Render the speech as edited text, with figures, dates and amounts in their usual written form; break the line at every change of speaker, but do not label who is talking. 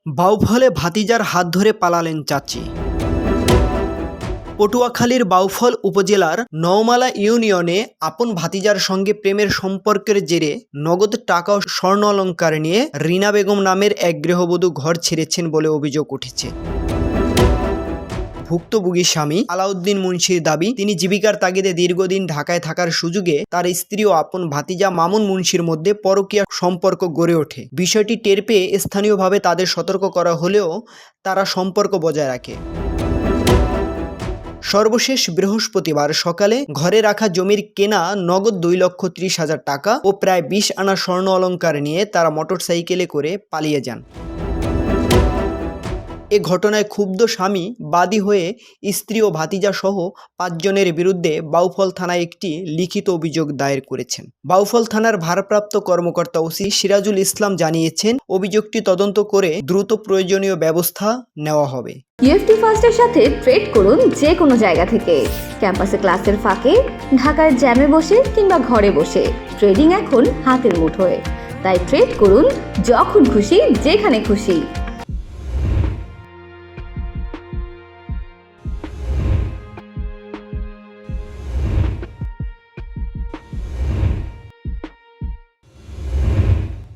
বাউফলে ভাতিজার হাত ধরে পালালেন চাচি। পটুয়াখালীর বাউফল উপজেলার নওমালা ইউনিয়নে আপন ভাতিজার সঙ্গে প্রেমের সম্পর্কের জেরে নগদ টাকা ও স্বর্ণ অলংকার নিয়ে রিনা বেগম নামের এক গৃহবধূ ঘর ছেড়েছেন বলে অভিযোগ উঠেছে। ভুক্তভোগী স্বামী আলাউদ্দিন মুন্সির দাবি, তিনি জীবিকার তাগিদে দীর্ঘদিন ঢাকায় থাকার সুযোগে তার স্ত্রী ও আপন ভাতিজা মামুন মুন্সির মধ্যে পরকীয়া সম্পর্ক গড়ে ওঠে। বিষয়টি টের পেয়ে স্থানীয়ভাবে তাদের সতর্ক করা হলেও তারা সম্পর্ক বজায় রাখে। সর্বশেষ বৃহস্পতিবার সকালে ঘরে রাখা জমির কেনা নগদ 2,30,000 টাকা ও প্রায় 20 আনা স্বর্ণ অলংকার নিয়ে তারা মোটরসাইকেলে করে পালিয়ে যান। এ ঘটনায় ক্ষুব্ধ স্বামী বাদী হয়ে স্ত্রী ও ভাতিজা সহ 5 জনের বিরুদ্ধে বাউফল থানায় একটি লিখিত অভিযোগ দায়ের করেছেন। বাউফল থানার ভারপ্রাপ্ত কর্মকর্তা ওসি সিরাজুল ইসলাম জানিয়েছেন, অভিযোগটি তদন্ত করে দ্রুত প্রয়োজনীয় ব্যবস্থা নেওয়া হবে।
ইএফটি ফার্স্টের সাথে ট্রেড করুন যে কোনো জায়গা থেকে। ক্যাম্পাসে ক্লাসের ফাঁকে, ঢাকার জ্যামে বসে কিংবা ঘরে বসে ট্রেডিং এখন হাতের মুঠোয়। তাই ট্রেড করুন যখন খুশি, যেখানে খুশি।